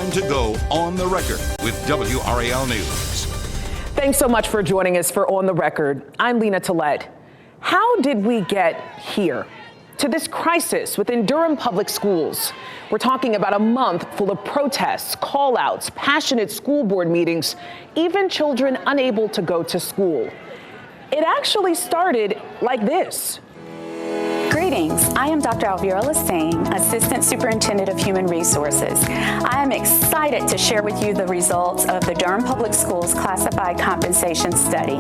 time to go on the record with WRAL News. Thanks so much for joining us for On the Record. I'm Lena Tillett. How did we get here? To this crisis within Durham Public Schools. We're talking about a month full of protests, call-outs, passionate school board meetings, even children unable to go to school. It actually started like this. Greetings, I am Dr. Alvira Lassane, Assistant Superintendent of Human Resources. I am excited to share with you the results of the Durham Public Schools Classified Compensation Study.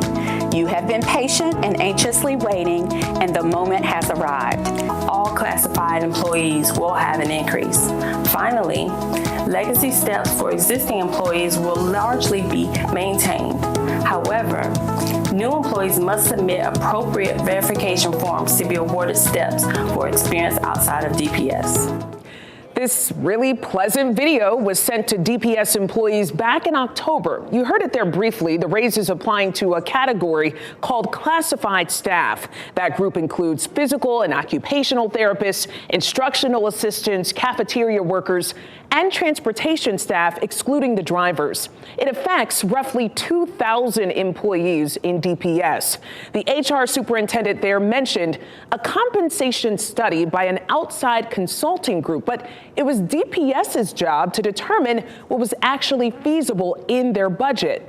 You have been patient and anxiously waiting, and the moment has arrived. All classified employees will have an increase. Finally, legacy steps for existing employees will largely be maintained. However, new employees must submit appropriate verification forms to be awarded steps for experience outside of DPS. This really pleasant video was sent to DPS employees back in October. You heard it there briefly. The raise is applying to a category called classified staff. That group includes physical and occupational therapists, instructional assistants, cafeteria workers, and transportation staff, excluding the drivers. It affects roughly 2,000 employees in DPS. The HR superintendent there mentioned a compensation study by an outside consulting group, but it was DPS's job to determine what was actually feasible in their budget.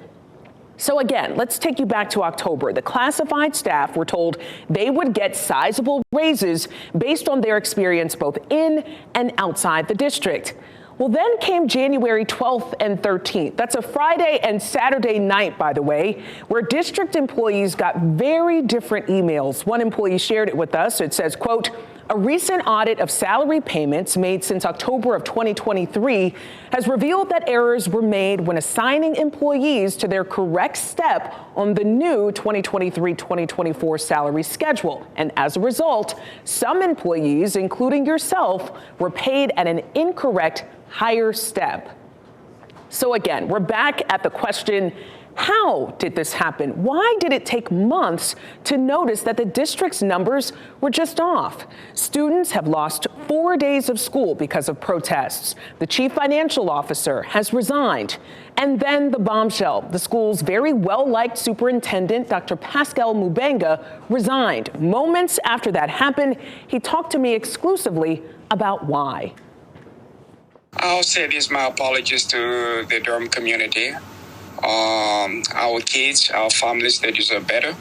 So again, let's take you back to October. The classified staff were told they would get sizable raises based on their experience both in and outside the district. Well, then came January 12th and 13th. That's a Friday and Saturday night, by the way, where district employees got very different emails. One employee shared it with us. It says, quote, "A recent audit of salary payments made since October of 2023 has revealed that errors were made when assigning employees to their correct step on the new 2023-2024 salary schedule. And as a result, some employees, including yourself, were paid at an incorrect higher step." So again, we're back at the question, how did this happen? Why did it take months to notice that the district's numbers were just off? Students have lost 4 days of school because of protests. The chief financial officer has resigned. And then the bombshell, the school's very well-liked superintendent, Dr. Pascal Mubenga, resigned. Moments after that happened, he talked to me exclusively about why. I'll say this, my apologies to the Durham community. Our kids, our families, they deserve better.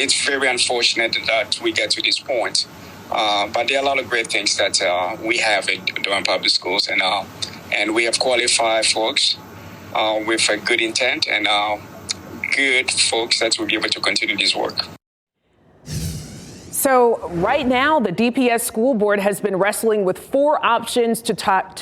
It's very unfortunate that we get to this point. But there are a lot of great things that we have at Durham Public Schools, and we have qualified folks with a good intent and good folks that will be able to continue this work. So right now, the DPS school board has been wrestling with 4 options to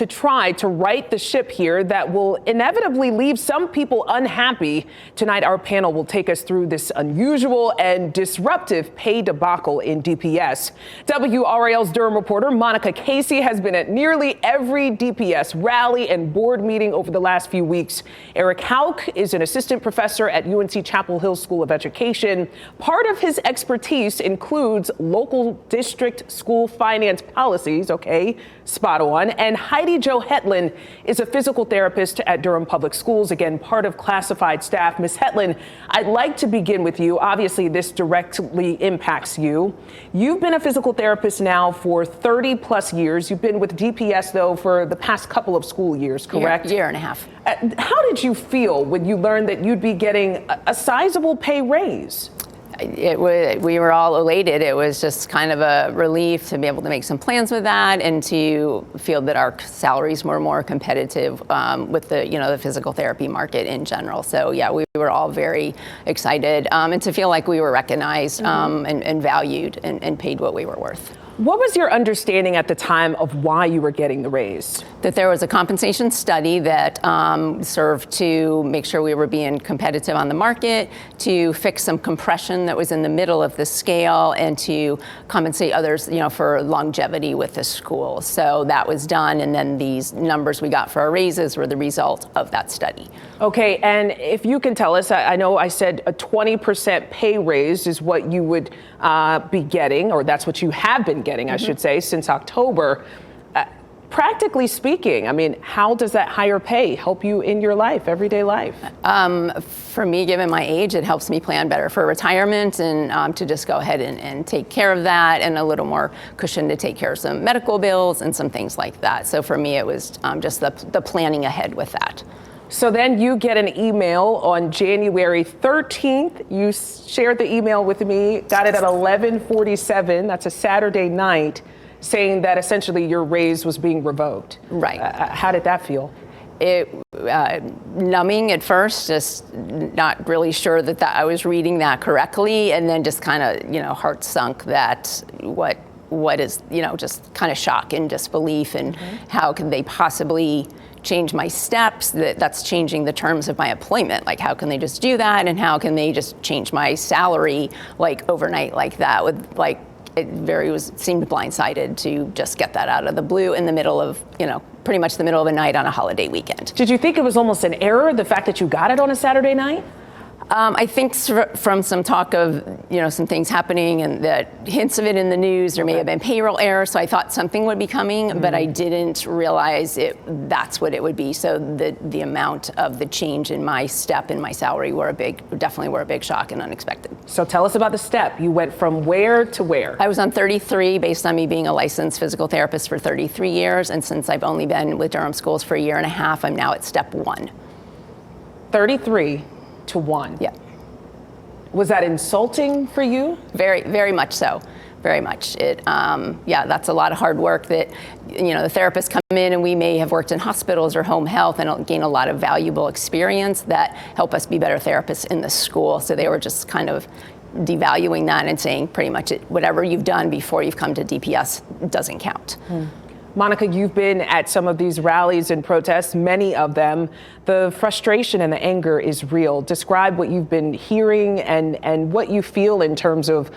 try to right the ship here that will inevitably leave some people unhappy. Tonight, our panel will take us through this unusual and disruptive pay debacle in DPS. WRAL's Durham reporter Monica Casey has been at nearly every DPS rally and board meeting over the last few weeks. Eric Houck is an assistant professor at UNC Chapel Hill School of Education. Part of his expertise includes local district school finance policies. Okay, spot on. And Heidi Jo Hetland is a physical therapist at Durham Public Schools, again, part of classified staff. Ms. Hetland, I'd like to begin with you. Obviously, this directly impacts you. You've been a physical therapist now for 30 plus years. You've been with DPS, though, for the past couple of school years, correct? Year and a half. How did you feel when you learned that you'd be getting a sizable pay raise? We were all elated. It was just kind of a relief to be able to make some plans with that and to feel that our salaries were more competitive with the physical therapy market in general. So yeah, we were all very excited and to feel like we were recognized and valued and paid what we were worth. What was your understanding at the time of why you were getting the raise? That there was a compensation study that served to make sure we were being competitive on the market, to fix some compression that was in the middle of the scale, and to compensate others, for longevity with the school. So that was done, and then these numbers we got for our raises were the result of that study. Okay, and if you can tell us, I know I said a 20% pay raise is what you would be getting, or that's what you have been getting, I should say, since October. Practically speaking, I mean, how does that higher pay help you in your life, everyday life? For me, given my age, it helps me plan better for retirement and to just go ahead and take care of that, and a little more cushion to take care of some medical bills and some things like that. So for me, it was just the planning ahead with that. So then you get an email on January 13th. You shared the email with me, got it at 11:47. That's a Saturday night, saying that essentially your raise was being revoked. Right. How did that feel? It numbing at first, just not really sure that I was reading that correctly, and then just kind of, heart sunk that what is, just kind of shock and disbelief, and how can they possibly change my steps? That's changing the terms of my employment. Like, how can they just do that, and how can they just change my salary like overnight like that? With like, it seemed blindsided to just get that out of the blue in the middle of, pretty much the middle of the night on a holiday weekend. Did you think it was almost an error, the fact that you got it on a Saturday night? I think from some talk of, some things happening and the hints of it in the news, there may have been payroll error, so I thought something would be coming, but I didn't realize that's what it would be. So the amount of the change in my step and my salary definitely were a big shock and unexpected. So tell us about the step. You went from where to where? I was on 33 based on me being a licensed physical therapist for 33 years, and since I've only been with Durham Schools for a year and a half, I'm now at step 1. 33 to 1. Yeah. Was that insulting for you? Very, very much so. Very much. That's a lot of hard work that, the therapists come in, and we may have worked in hospitals or home health and gain a lot of valuable experience that help us be better therapists in the school. So they were just kind of devaluing that and saying pretty much whatever you've done before you've come to DPS doesn't count. Monica, you've been at some of these rallies and protests, many of them. The frustration and the anger is real. Describe what you've been hearing and what you feel in terms of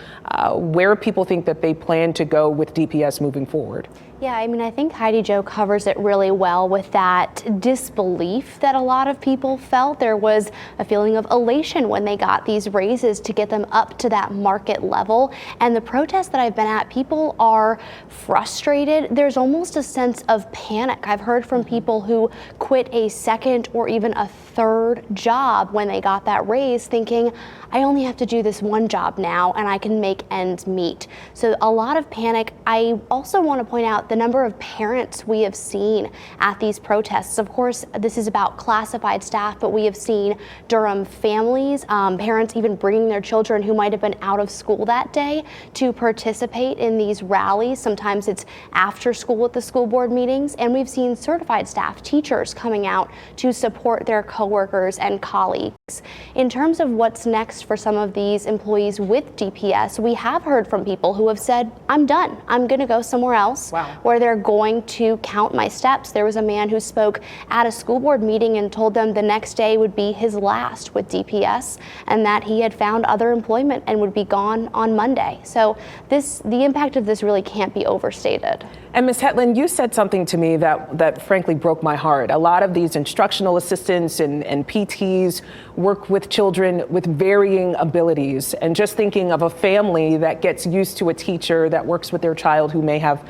where people think that they plan to go with DPS moving forward. Yeah, I think Heidi Jo covers it really well with that disbelief that a lot of people felt. There was a feeling of elation when they got these raises to get them up to that market level. And the protests that I've been at, people are frustrated. There's almost a sense of panic. I've heard from people who quit a second or even a third job when they got that raise, thinking, I only have to do this one job now and I can make ends meet. So a lot of panic. I also want to point out the number of parents we have seen at these protests. Of course, this is about classified staff, but we have seen Durham families, parents even bringing their children who might have been out of school that day to participate in these rallies. Sometimes it's after school at the school board meetings, and we've seen certified staff, teachers coming out to support their coworkers and colleagues. In terms of what's next for some of these employees with DPS, we have heard from people who have said, I'm done. I'm going to go somewhere else. Wow. Where they're going to count my steps. There was a man who spoke at a school board meeting and told them the next day would be his last with DPS, and that he had found other employment and would be gone on Monday. So the impact of this really can't be overstated. And Ms. Hetland, you said something to me that frankly broke my heart. A lot of these instructional assistants and PTs work with children with varying abilities, and just thinking of a family that gets used to a teacher that works with their child who may have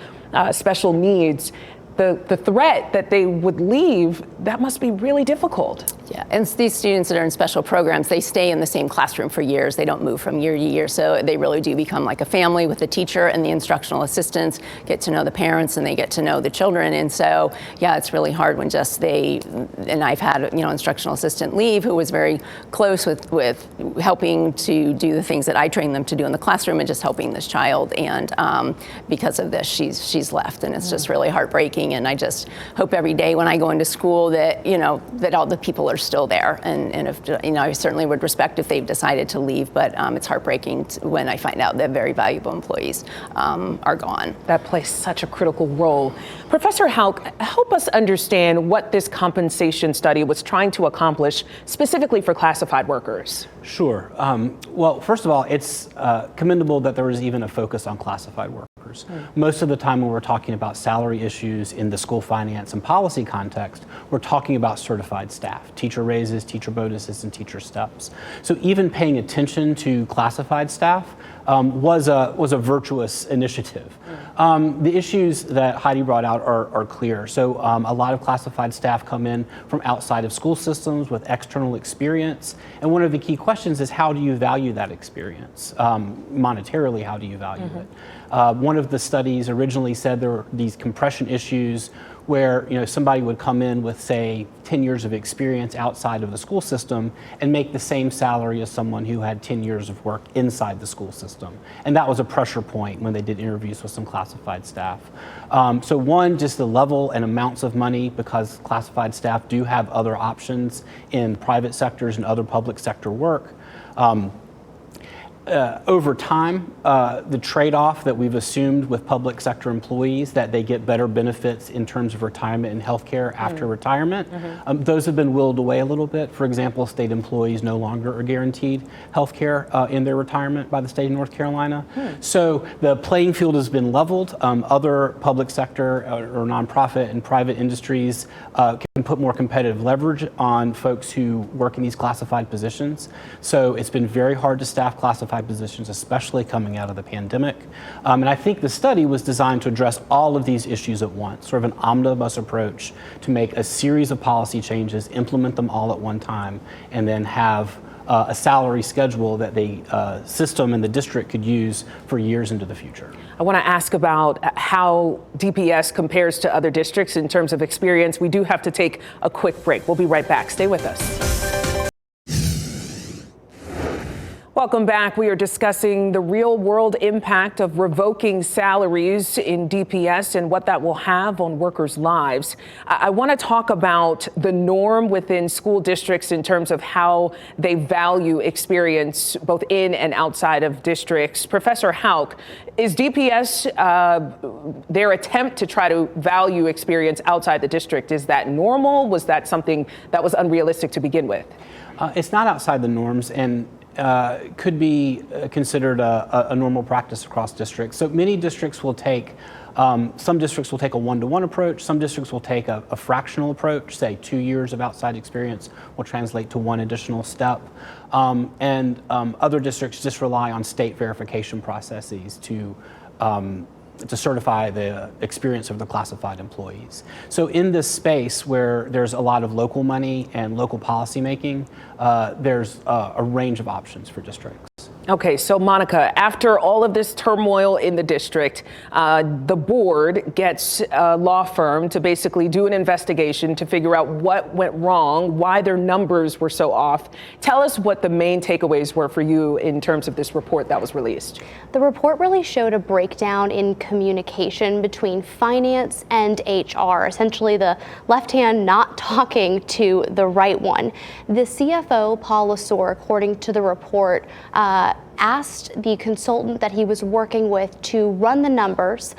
special needs, the threat that they would leave, that must be really difficult. Yeah, and these students that are in special programs, they stay in the same classroom for years. They don't move from year to year, so they really do become like a family with the teacher and the instructional assistants, get to know the parents, and they get to know the children. And so, yeah, it's really hard when and I've had, instructional assistant leave who was very close with helping to do the things that I trained them to do in the classroom and just helping this child. And because of this, she's left, and it's just really heartbreaking. And I just hope every day when I go into school that, that all the people are still there. And if, I certainly would respect if they've decided to leave, but it's heartbreaking when I find out that very valuable employees are gone. That plays such a critical role. Professor Houck, help us understand what this compensation study was trying to accomplish specifically for classified workers. Sure. Well, first of all, it's commendable that there was even a focus on classified workers. Most of the time when we're talking about salary issues in the school finance and policy context, we're talking about certified staff, teacher raises, teacher bonuses, and teacher steps. So even paying attention to classified staff was a virtuous initiative. The issues that Heidi brought out are clear. So a lot of classified staff come in from outside of school systems with external experience. And one of the key questions is, how do you value that experience? Monetarily, how do you value it? One of the studies originally said there were these compression issues where somebody would come in with, say, 10 years of experience outside of the school system and make the same salary as someone who had 10 years of work inside the school system. And that was a pressure point when they did interviews with some classified staff. So one, just the level and amounts of money, because classified staff do have other options in private sectors and other public sector work. Over time, the trade-off that we've assumed with public sector employees, that they get better benefits in terms of retirement and health care after retirement, those have been willed away a little bit. For example, state employees no longer are guaranteed health care in their retirement by the state of North Carolina. So the playing field has been leveled. Other public sector or nonprofit and private industries can put more competitive leverage on folks who work in these classified positions. So it's been very hard to staff classified positions, especially coming out of the pandemic. And I think the study was designed to address all of these issues at once, sort of an omnibus approach to make a series of policy changes, implement them all at one time, and then have a salary schedule that the system and the district could use for years into the future. I want to ask about how DPS compares to other districts in terms of experience. We do have to take a quick break. We'll be right back. Stay with us. Welcome back. We are discussing the real-world impact of revoking salaries in DPS and what that will have on workers' lives. I want to talk about the norm within school districts in terms of how they value experience both in and outside of districts. Professor Houck, is DPS, their attempt to try to value experience outside the district, is that normal? Was that something that was unrealistic to begin with? It's not outside the norms, and could be considered a normal practice across districts. So many districts will take, some districts will take a one-to-one approach, some districts will take a fractional approach, say 2 years of outside experience will translate to one additional step. And other districts just rely on state verification processes to certify the experience of the classified employees. So in this space where there's a lot of local money and local policy making, there's a range of options for districts. Okay, so Monica, after all of this turmoil in the district, the board gets a law firm to basically do an investigation to figure out what went wrong, why their numbers were so off. Tell us what the main takeaways were for you in terms of this report that was released. The report really showed a breakdown in communication between finance and HR, essentially the left hand not talking to the right one. The CFO, Paul Lasore, according to the report, asked the consultant that he was working with to run the numbers,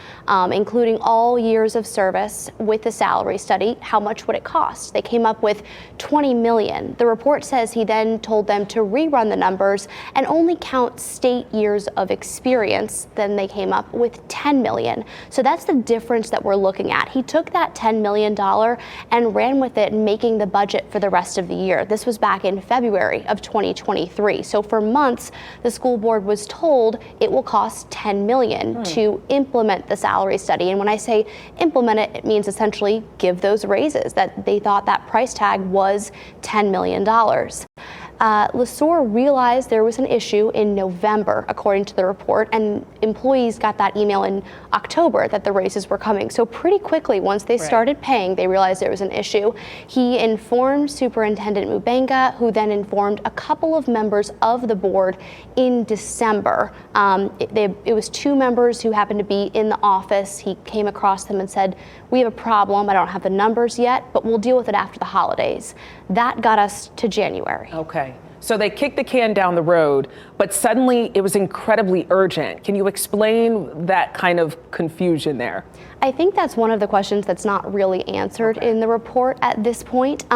including all years of service with the salary study. How much would it cost? They came up with $20 million. The report says he then told them to rerun the numbers and only count state years of experience. Then they came up with $10 million. So that's the difference that we're looking at. He took that $10 million and ran with it, making the budget for the rest of the year. This was back in February of 2023. So for months, the school board was told it will cost $10 million to implement the salary study. And when I say implement it, it means essentially give those raises, that they thought that price tag was $10 million. Lasore realized there was an issue in November, according to the report, and employees got that email in October that the raises were coming. So pretty quickly, once they started paying, they realized there was an issue. He informed Superintendent Mubenga, who then informed a couple of members of the board in December. It was 2 members who happened to be in the office. He came across them and said, "We have a problem. I don't have the numbers yet, but we'll deal with it after the holidays." That got us to January. Okay. So they kicked the can down the road, but suddenly it was incredibly urgent. Can you explain that kind of confusion there? I think that's one of the questions that's not really answered in the report at this point.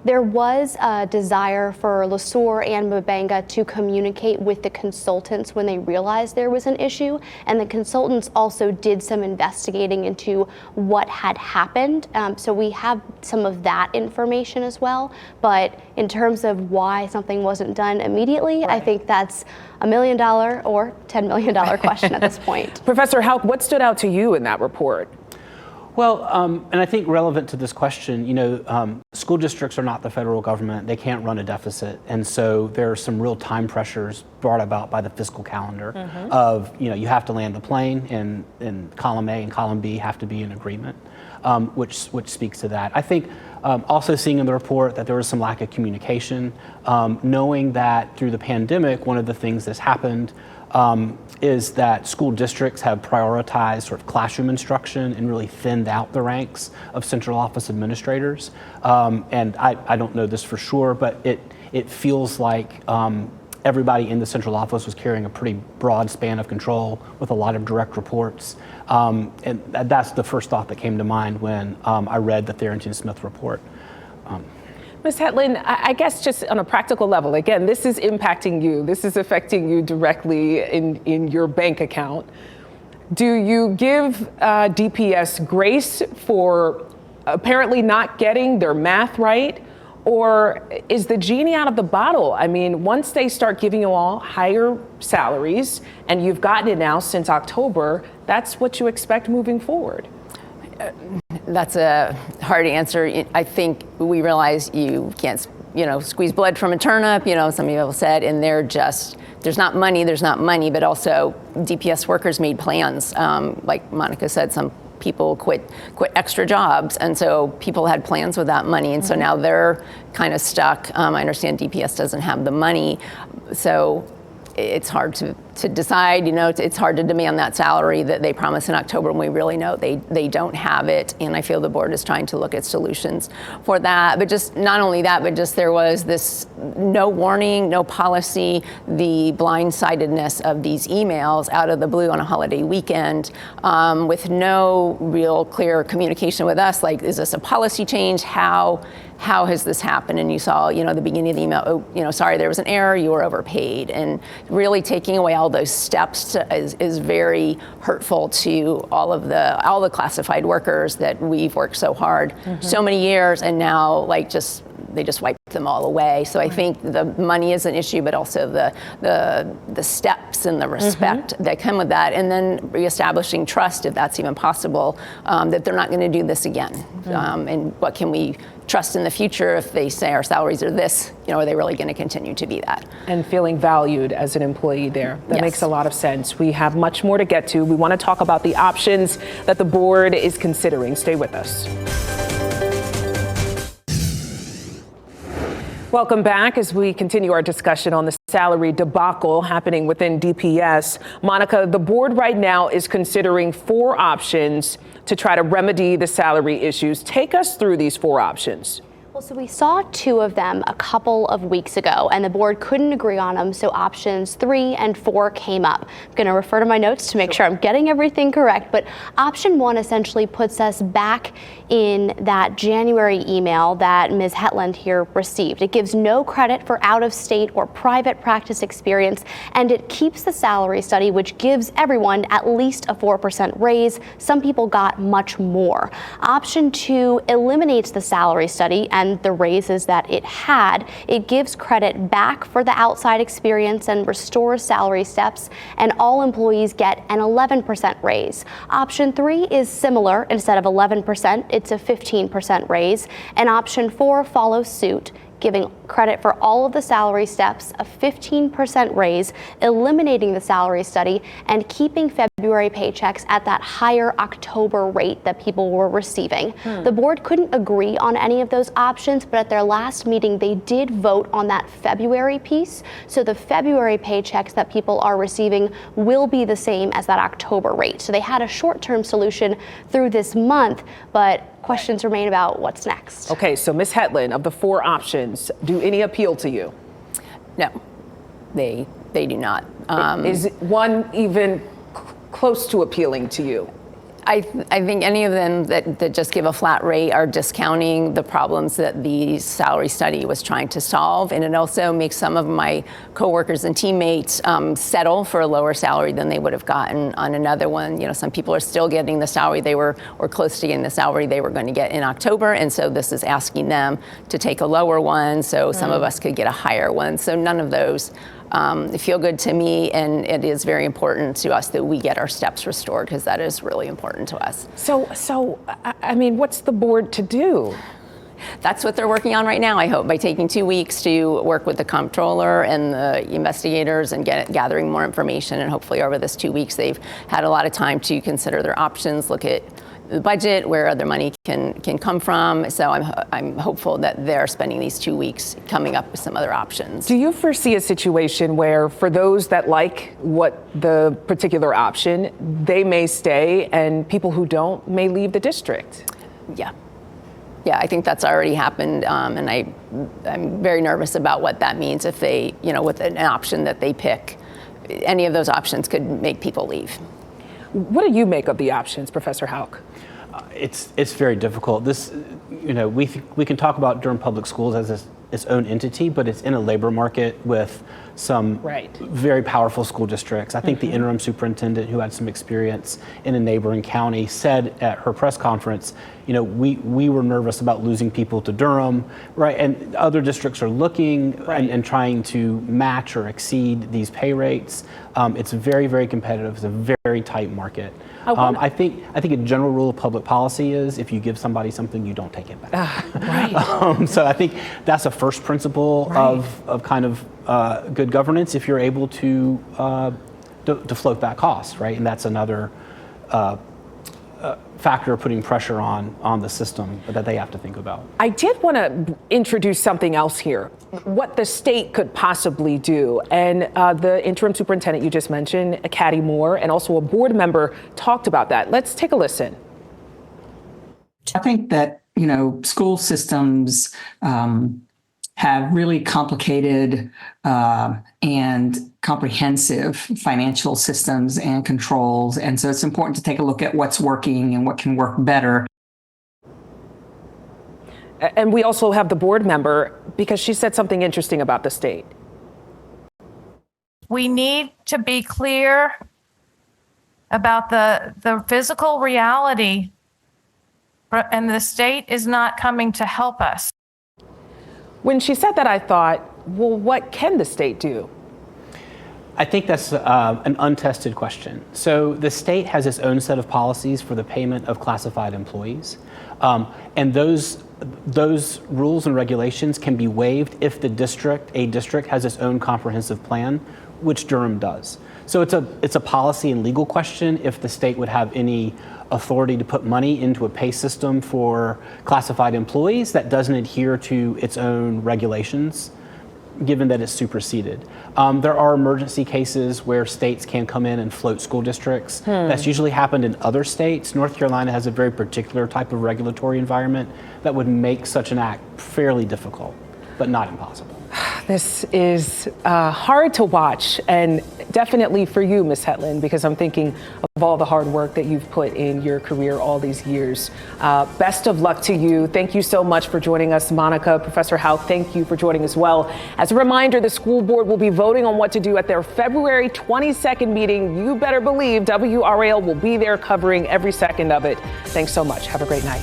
There was a desire for LeSueur and Mbanga to communicate with the consultants when they realized there was an issue, and the consultants also did some investigating into what had happened. So we have some of that information as well, but in terms of why something wasn't done immediately, I think that's $1 million or $10 million question at this point. Professor Houck, what stood out to you in that report? Well, and I think relevant to this question, school districts are not the federal government. They can't run a deficit. And so there are some real time pressures brought about by the fiscal calendar of, you have to land the plane, and column A and column B have to be in agreement, which speaks to that. I think also seeing in the report that there was some lack of communication, knowing that through the pandemic, one of the things that's happened is that school districts have prioritized sort of classroom instruction and really thinned out the ranks of central office administrators. And I don't know this for sure, but it feels like everybody in the central office was carrying a pretty broad span of control with a lot of direct reports. And that's the first thought that came to mind when I read the Tharrington Smith report. Ms. Hetland, I guess just on a practical level, again, this is impacting you. This is affecting you directly in your bank account. Do you give DPS grace for apparently not getting their math right? Or is the genie out of the bottle? I mean, once they start giving you all higher salaries, and you've gotten it now since October, that's what you expect moving forward? That's a hard answer. I think we realize you can't, squeeze blood from a turnip, some people said, and there's not money, but also DPS workers made plans. Like Monica said, some people quit extra jobs, and so people had plans with that money, and so now they're kind of stuck. I understand DPS doesn't have the money, so it's hard to decide, it's hard to demand that salary that they promised in October when we really know they don't have it. And I feel the board is trying to look at solutions for that. But just not only that, but just there was this no warning, no policy, the blindsidedness of these emails out of the blue on a holiday weekend with no real clear communication with us. Like, is this a policy change? How has this happened? And you saw, the beginning of the email, sorry, there was an error, you were overpaid. And really taking away all those steps is very hurtful to all the classified workers that we've worked so hard so many years, and now they just wiped them all away. So I think the money is an issue, but also the steps and the respect that come with that, and then reestablishing trust, if that's even possible, that they're not going to do this again. And what can we trust in the future if they say our salaries are this, are they really going to continue to be that? And feeling valued as an employee there. That makes a lot of sense. We have much more to get to. We want to talk about the options that the board is considering. Stay with us. Welcome back as we continue our discussion on the salary debacle happening within DPS. Monica, the board right now is considering 4 options to try to remedy the salary issues. Take us through these 4 options. Well, so we saw 2 of them a couple of weeks ago, and the board couldn't agree on them, so options 3 and 4 came up. I'm going to refer to my notes to make sure I'm getting everything correct, but option 1 essentially puts us back in that January email that Ms. Hetland here received. It gives no credit for out-of-state or private practice experience, and it keeps the salary study, which gives everyone at least a 4% raise. Some people got much more. Option 2 eliminates the salary study and the raises that it had. It gives credit back for the outside experience and restores salary steps, and all employees get an 11% raise. Option 3 is similar. Instead of 11%, it's a 15% raise. And option 4 follows suit, giving credit for all of the salary steps, a 15% raise, eliminating the salary study, and keeping February paychecks at that higher October rate that people were receiving. The board couldn't agree on any of those options, but at their last meeting, they did vote on that February piece. So the February paychecks that people are receiving will be the same as that October rate. So they had a short-term solution through this month, but questions remain about what's next. Okay, so Ms. Hetland, of the 4 options, do any appeal to you? No, they do not. Is one even close to appealing to you? I think any of them that just give a flat rate are discounting the problems that the salary study was trying to solve. And it also makes some of my coworkers and teammates settle for a lower salary than they would have gotten on another one. You know, some people are still getting the salary they were, or close to getting the salary they were going to get in October. And so this is asking them to take a lower one so some of us could get a higher one. So none of those feel good to me, and it is very important to us that we get our steps restored, because that is really important to us. So I mean, what's the board to do? That's what they're working on right now, I hope, by taking 2 weeks to work with the comptroller and the investigators and gathering more information. And hopefully over this 2 weeks, they've had a lot of time to consider their options, look at the budget, where other money can come from. So I'm hopeful that they're spending these 2 weeks coming up with some other options. Do you foresee a situation where, for those that like what the particular option, they may stay and people who don't may leave the district? Yeah, I think that's already happened, and I'm very nervous about what that means if they, you know, with an option that they pick. Any of those options could make people leave. What do you make of the options, Professor Houck? It's very difficult. This, you know, we can talk about Durham Public Schools as its own entity, but it's in a labor market with some very powerful school districts. I think the interim superintendent, who had some experience in a neighboring county, said at her press conference, you know, we were nervous about losing people to Durham, right? And other districts are looking and trying to match or exceed these pay rates. It's very, very competitive. It's a very tight market. I think a general rule of public policy is if you give somebody something, you don't take it back. So I think that's a first principle of kind of good governance, if you're able to float that cost, right? And that's another factor of putting pressure on the system that they have to think about. I did want to introduce something else here, what the state could possibly do. And the interim superintendent you just mentioned, Catty Moore, and also a board member talked about that. Let's take a listen. I think that, you know, school systems have really complicated and comprehensive financial systems and controls. And so it's important to take a look at what's working and what can work better. And we also have the board member, because she said something interesting about the state. We need to be clear about the physical reality, and the state is not coming to help us. When she said that, I thought, well, what can the state do? I think that's an untested question. So the state has its own set of policies for the payment of classified employees. And those rules and regulations can be waived if a district has its own comprehensive plan, which Durham does. So it's a policy and legal question if the state would have any authority to put money into a pay system for classified employees that doesn't adhere to its own regulations, given that it's superseded. There are emergency cases where states can come in and float school districts. That's usually happened in other states. North Carolina has a very particular type of regulatory environment that would make such an act fairly difficult, but not impossible. This is hard to watch, and definitely for you, Ms. Hetland, because I'm thinking of all the hard work that you've put in your career all these years. Best of luck to you. Thank you so much for joining us, Monica. Professor Houck, thank you for joining as well. As a reminder, the school board will be voting on what to do at their February 22nd meeting. You better believe WRAL will be there covering every second of it. Thanks so much. Have a great night.